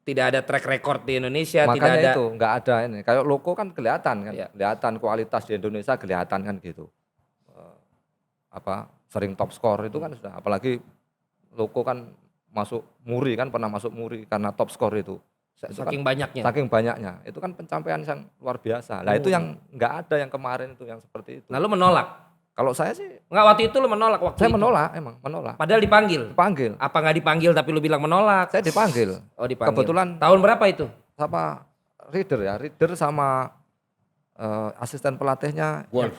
ada track record di Indonesia, tidak Makanya ada. itu nggak ada ini. Kayak Loko kan kelihatan kan, Iya. kelihatan kualitas di Indonesia kelihatan kan gitu. Apa sering top skor itu kan sudah. Apalagi Loko kan masuk Muri kan, pernah masuk Muri karena top skor itu. Itu kan Saking banyaknya. saking banyaknya, itu kan pencapaian yang luar biasa. Nah itu yang nggak ada yang kemarin itu yang seperti itu. Nah lu menolak. Kalau saya sih, Nggak waktu itu lu menolak waktu saya itu? menolak, emang menolak. Padahal dipanggil. Dipanggil, Apa nggak dipanggil tapi lu bilang menolak? saya dipanggil. Oh dipanggil. Kebetulan Tahun berapa itu? sama Reader sama asisten pelatihnya Wolf.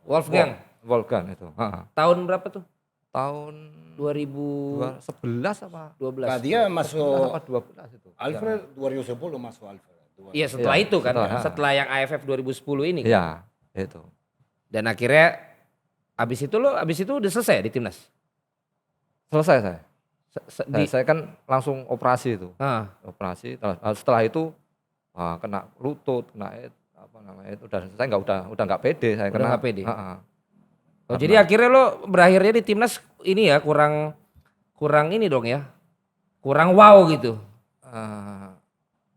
Wolfgang. Wolfgang itu. Tahun berapa tuh? Tahun 2012 11 apa? Nah, dia masuk 12 itu. Alfred 2010 masuk Alfred. Iya setelah Iya, itu kan. setelah. Setelah yang AFF 2010 ini. kan? Iya, itu. Dan akhirnya abis itu udah selesai di timnas. Selesai saya. Di, Saya kan langsung operasi itu. ah, Operasi. Setelah itu kena lutut, kena apa namanya itu. Saya udah nggak pede. Saya Udah kena. nggak pede? Ah. oh, jadi akhirnya lo berakhirnya di timnas ini ya kurang ini dong ya. Kurang wow gitu.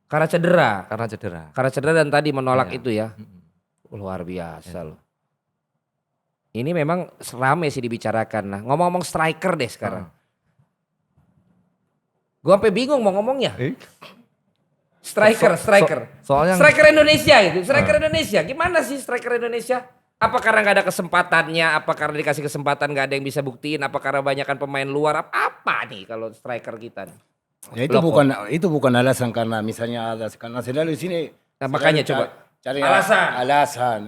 Karena cedera. Karena cedera. Karena cedera dan tadi menolak Iya. itu ya. Luar biasa loh. Ini memang rame sih dibicarakan. Nah ngomong-ngomong striker deh sekarang. Gue sampai bingung mau ngomongnya. Striker. Soalnya Striker Indonesia itu. Striker Indonesia. Gimana sih striker Indonesia? Apa karena nggak ada kesempatannya? Apa karena dikasih kesempatan nggak ada yang bisa buktiin? Apa karena banyakkan pemain luar? Apa nih kalau striker kita nih? Ya, itu bukan alasan karena misalnya karena selalu di sini. Nah, makanya selalu coba. cari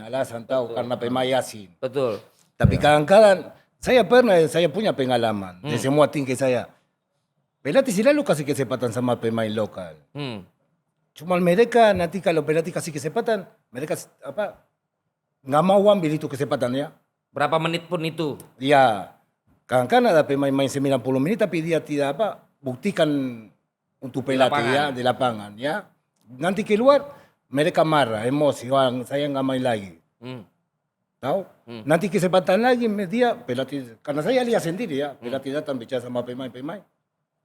alasan tahu karena pemain Yasin. Betul. Tapi kadang-kadang saya punya pengalaman di semua tim ke saya. Pelatih selalu kasih kesempatan sama pemain lokal. Cuma mereka nanti kalau pelatih kasih kesempatan, mereka nggak mau ambil itu kesempatannya. Berapa menit pun itu. Dia kadang-kadang ada pemain main 90 menit tapi dia tidak buktikan untuk pelatih ya di lapangan ya. Nanti keluar mereka marah, emosi, wah saya nggak main lagi. Tahu? Nanti kesempatan lagi dia pelatih karena saya lihat sendiri ya, pelatih datang bicara sama pemain-pemain.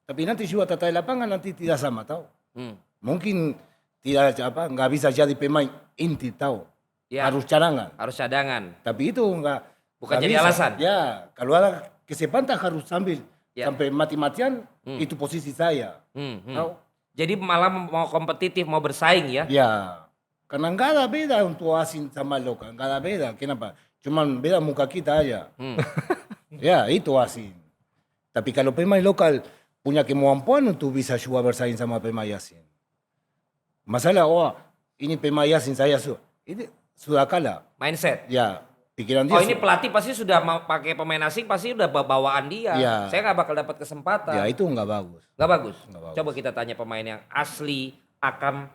Tapi nanti juga tata lapangan nanti tidak sama tahu. Mungkin tidak nggak bisa jadi pemain inti tahu. Ya. Harus cadangan. Harus cadangan. Tapi itu Bukan nggak jadi bisa. alasan. Ya, kalau ada kesempatan harus sambil Ya. sampai mati-matian itu posisi saya. Tahu? Jadi malah mau kompetitif, mau bersaing ya. Ya, karena nggak ada beda untuk asing sama lokal, nggak ada beda. Kenapa? Cuman beda muka kita aja. Ya, itu asing. Tapi kalau pemain lokal punya kemampuan untuk bisa juga bersaing sama pemain asing. Masalah, ini pemain asing ini sudah kalah. Mindset. Ya, pikiran dia. Oh ini pelatih pasti sudah mau pakai pemain asing pasti udah bawaan dia. Ya. Saya nggak bakal dapat kesempatan. Ya, itu nggak bagus. Nggak bagus. Nggak bagus. Coba kita tanya pemain yang asli Akam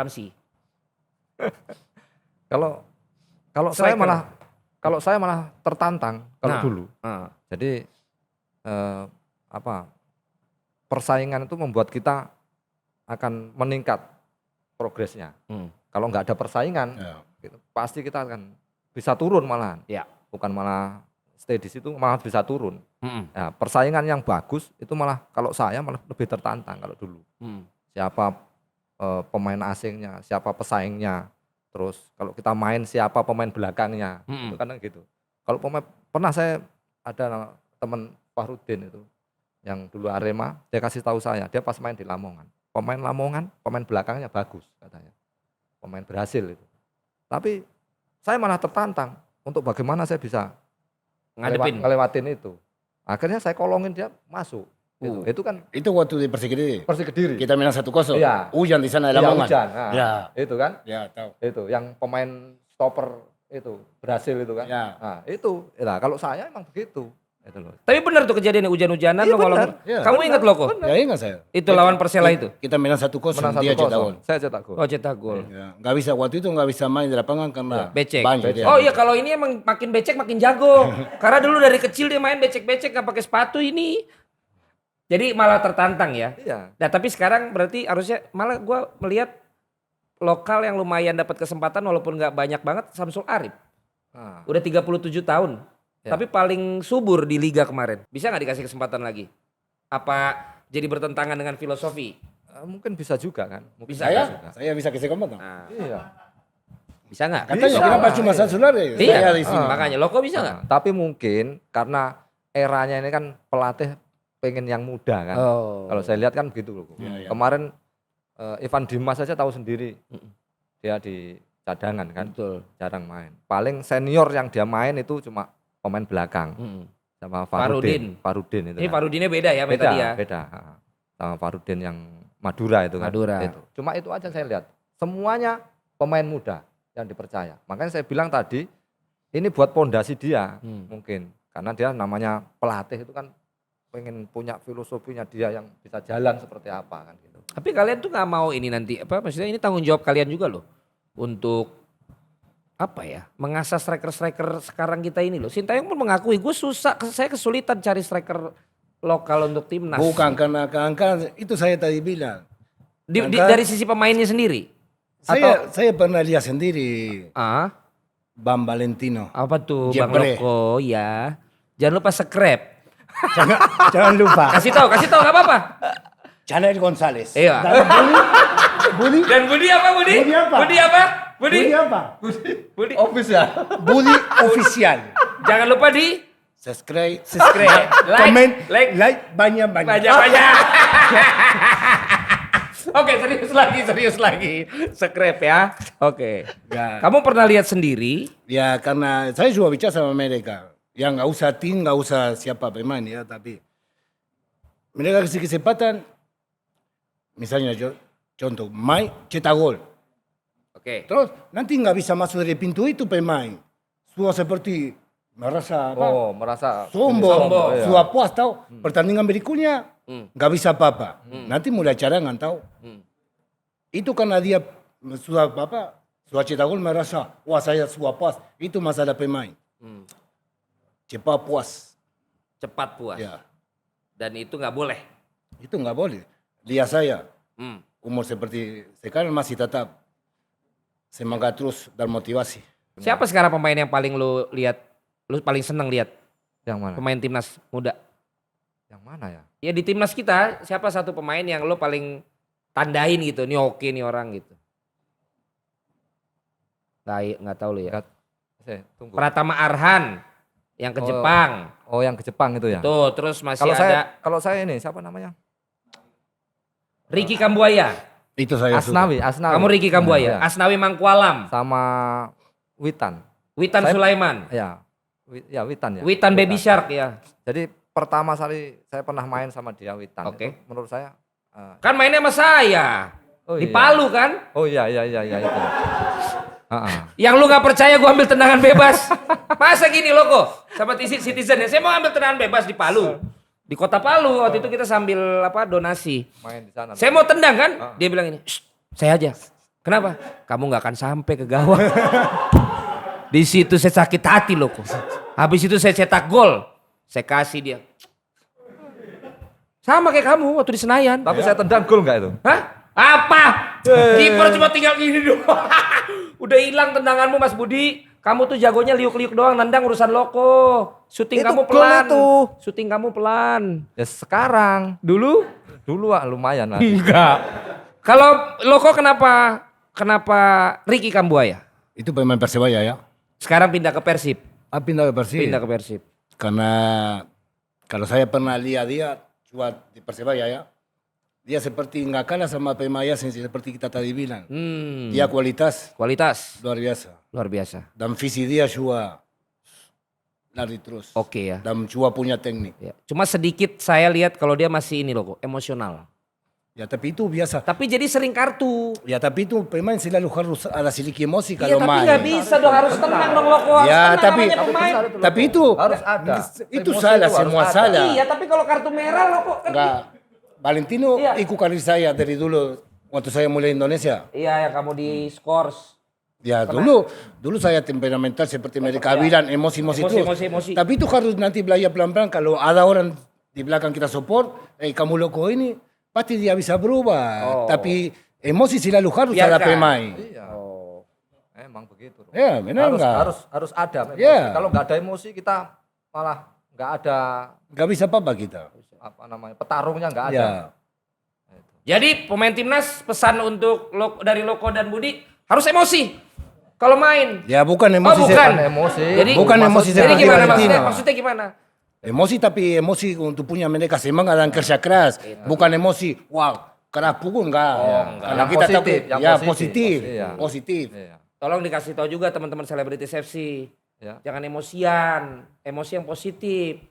sih. kalau Striker. saya malah Kalau saya malah tertantang kalau Nah. dulu. Jadi persaingan itu membuat kita akan meningkat progresnya. Kalau nggak ada persaingan, Ya. pasti kita akan bisa turun malahan. Ya. Bukan malah stay di situ, malah bisa turun. Mm-mm. Nah, persaingan yang bagus itu malah kalau saya malah lebih tertantang kalau dulu. Siapa pemain asingnya, siapa pesaingnya. Terus kalau kita main siapa pemain belakangnya, itu kan gitu. Kalau pernah saya ada teman Fahrudin itu yang dulu Arema, dia kasih tahu saya, dia pas main di Lamongan. Pemain Lamongan, pemain belakangnya bagus katanya. Pemain berhasil itu. Tapi saya malah tertantang untuk bagaimana saya bisa ngelewatin itu. Akhirnya saya kolongin dia masuk. Gitu. Itu kan Itu waktu di Persikedi. Persikedi. Kita menang 1-0. Iya. Hujan di sana di Iya, Lamongan. hujan. Nah, Ya. itu kan. Ya, tahu. Itu yang pemain stopper itu berhasil itu kan. Ya. Nah, itu. Nah, kalau saya emang begitu. Itu loh. Tapi benar tuh kejadian hujan-hujanan Iya, lo walaupun benar. Iya. kamu ingat lo kok? Ya ingat saya. Itu lawan Persela itu. Kita menang 1-0, Menang dia 1-0. cetak gol. Saya cetak gol. Oh cetak gol. Ya. Nggak bisa waktu itu nggak bisa main di lapangan karena Becek. banjir. dia. Oh iya kalau ini emang makin becek makin jago. Karena dulu dari kecil dia main becek-becek nggak pakai sepatu ini. Jadi malah tertantang ya. Iya. Nah tapi sekarang berarti harusnya malah gue melihat lokal yang lumayan dapat kesempatan walaupun nggak banyak banget Samsul Arif. Nah, Udah 37 tahun. Ya. Tapi paling subur di liga kemarin. Bisa nggak dikasih kesempatan lagi? Apa jadi bertentangan dengan filosofi? mungkin bisa juga kan. Mungkin Bisa Saya, juga. saya bisa kasih kesempatan. Nah, Iya. bisa nggak? Katanya Bisa kenapa lah, cuma iya. satu lari? Iya, Saya di sini. makanya lo kok bisa nggak? Tapi mungkin karena eranya ini kan pelatih pengen yang muda kan. Oh. Kalau saya lihat kan begitu loh. Iya, iya. Kemarin Ivan Dimas saja tahu sendiri. Dia di cadangan kan, Betul. jarang main. Paling senior yang dia main itu cuma pemain belakang sama Farudin. Farudin itu. Ini kan. Farudinnya beda ya beda, meta dia. beda. Sama Farudin yang Madura itu kan. Madura. Itu. Cuma itu aja saya lihat. Semuanya pemain muda yang dipercaya. Makanya saya bilang tadi ini buat pondasi dia mungkin. Karena dia namanya pelatih itu kan pengen punya filosofinya dia yang bisa jalan seperti apa kan gitu. Tapi kalian tuh nggak mau ini nanti apa? Maksudnya ini tanggung jawab kalian juga loh untuk apa ya? Mengasah striker-striker sekarang kita ini loh. Sintayong pun mengakui gue susah, saya kesulitan cari striker lokal untuk timnas. Bukan karena angka itu saya tadi bilang. Dari sisi pemainnya sendiri. Saya pernah lihat sendiri Ah, Bang Valentino. apa tuh Bang Jepre. Loko ya. Jangan lupa scrap. Jangan lupa. Kasih tahu nggak apa-apa. Chanel González. Iya. Dan Budi. Dan Budi apa Budi? Budi apa? Budi apa? Budi. Budi apa? Budi. Official. Budi official. Jangan lupa di Subscribe, Like, like, banyak. banyak. Oke, serius lagi. Scrap ya. Oke. Ya. Kamu pernah lihat sendiri? Ya karena saya juga bicara sama mereka. Yang nggak usah tim, nggak usah siapa pemain ya, tapi mereka kasih kesempatan. Misalnya contoh, main cetak gol. Oke. Terus nanti nggak bisa masuk dari pintu itu pemain. Sudah seperti merasa apa? Oh, merasa Sombong, iya. sudah puas tahu. Pertandingan berikutnya nggak bisa apa-apa. Nanti mulai cadangan tahu. Itu karena dia sudah apa? Sudah cetak gol merasa, wah saya sudah puas. Itu masalah pemain. Cepat puas. Cepat puas. Ya, Dan itu nggak boleh. itu nggak boleh. Lihat saya, Hmm. umur seperti sekarang masih tetap semangat terus dan motivasi. Siapa sekarang pemain yang paling lu lihat, lu paling seneng lihat Yang mana? pemain timnas muda? Yang mana ya? Ya di timnas kita, siapa satu pemain yang lu paling tandain gitu, nih oke nih orang gitu. Nggak tahu lu ya. Saya tunggu. Pratama Arhan yang ke Oh. Jepang. Oh, yang ke Jepang itu ya. Tuh, terus masih Kalau ada kalau saya ini siapa namanya? Ricky Kambuaya. Itu saya suka. Asnawi. Kamu Ricky Kambuaya. Ya. Asnawi Mangkualam. Sama Witan. Witan Saya- Sulaiman. Ya. Witan ya. Witan Baby Shark ya. Jadi pertama kali saya pernah main sama dia Witan. Oke. Itu menurut saya Kan mainnya sama saya. oh Di iya. Palu kan. Oh iya itu. Yang lu nggak percaya gua ambil tendangan bebas. Masa gini lo kok sama Citizen ya. Saya mau ambil tendangan bebas di Palu. Di kota Palu waktu itu kita sambil donasi. Main di sana. Saya mau tendang kan. Dia bilang ini, "Shh, saya aja. Kenapa? Kamu nggak akan sampai ke gawang. Di situ saya sakit hati Loko. Habis itu saya cetak gol. Saya kasih dia. Sama kayak kamu waktu di Senayan. Tapi saya tendang gol enggak itu? Hah? Apa? Kiper cuma tinggal gini doang. Udah hilang tendanganmu Mas Budi. Kamu tuh jagonya liuk-liuk doang, nendang urusan Loko. Syuting Itu kamu gol pelan. itu. Syuting kamu pelan. Ya sekarang. Dulu? Dulu lumayan lah. Enggak. Kalau Loko kenapa Ricky Kambuaya? Itu pemain Persebaya ya. Sekarang pindah ke Persib. Pindah ke Persib. Pindah ke Persib. Karena kalau saya pernah lihat dia buat di Persebaya ya. Dia seperti nggak kalah sama pemain seperti kita tadi bilang. Dia kualitas Kualitas luar biasa. luar biasa. Dan visi dia juga lari terus. Oke ya. Dan juga punya teknik. Ya. Cuma sedikit saya lihat kalau dia masih ini loh, emosional. Ya tapi itu biasa. Tapi jadi sering kartu. Ya tapi itu pemain selalu harus ada sedikit emosi Iya kalau tapi main. nggak bisa dong, harus tenang dong Loko. Harus Ya, tenang tapi- namanya pemain. Tapi itu Harus ada. Itu Emosi salah, itu harus semua ada. salah. Iya tapi kalau kartu merah Loko kan. Enggak. Valentino Iya. ikut karir saya dari dulu waktu saya mulai Indonesia. Iya yang kamu di scores. Ya dulu saya temperamental seperti mereka bilang emosi terus. Emosi. Tapi itu harus nanti belajar pelan-pelan kalau ada orang di belakang kita support, kamu Loko ini pasti dia bisa berubah. Oh. Tapi emosi selalu harus ada Biarkan. pemain. Iya. Oh. Emang begitu. Rom. Ya, benar harus, enggak? harus ada emosi. Iya. Kalau nggak ada emosi kita malah nggak ada Enggak bisa apa-apa kita. apa namanya petarungnya nggak ada. Ya. Jadi pemain timnas pesan untuk dari Loko dan Budi harus emosi kalau main. Ya bukan emosi. bukan. Bukan emosi. Jadi- Bukan emosi Jadi seperti gimana Valentino. maksudnya gimana? Emosi tapi emosi untuk punya mereka semangat dan kerja keras. Bukan emosi, wow, keras pukul enggak. enggak. Karena Yang kita positif, takut, yang ya positif. positif. Iya. Tolong dikasih tahu juga teman-teman selebritis FC. Ya. Jangan emosian, emosi yang positif.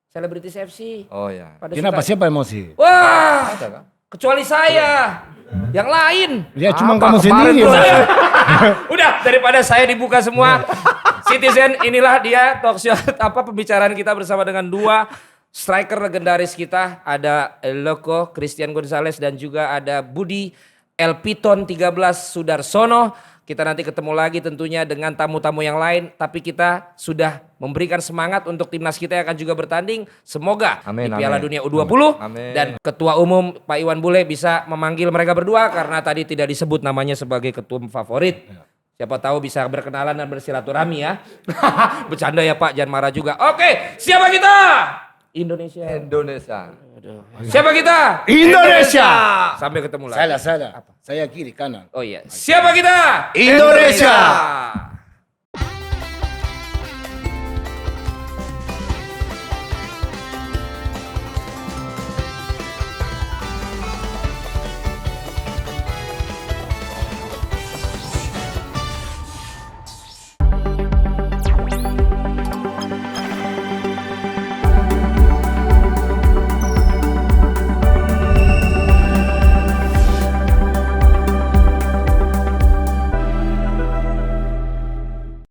Selebritis FC. Oh ya. Pada Kenapa suka- siapa emosi? Wah, Ada kan? kecuali saya. Yang lain. Ya cuma Apa kamu kemarin sendiri. tuh? Mas. Udah daripada saya dibuka semua. Citizen, inilah dia talk show pembicaraan kita bersama dengan dua striker legendaris kita. Ada Loko Christian Gonzalez dan juga ada Budi Elpiton 13 Sudarsono. Kita nanti ketemu lagi tentunya dengan tamu-tamu yang lain. Tapi kita sudah memberikan semangat untuk timnas kita yang akan juga bertanding. Semoga Amin, di Piala amin. Dunia U20. Amin. Dan Ketua Umum Pak Iwan Bule bisa memanggil mereka berdua. Karena tadi tidak disebut namanya sebagai ketua favorit. Siapa tahu bisa berkenalan dan bersilaturahmi ya. Bercanda ya Pak, jangan marah juga. Oke, siapa kita? Indonesia. Indonesia. Siapa kita? Indonesia. Sampai ketemu lagi. Salah. Saya kiri kanan. Oh iya. Siapa kita? Indonesia.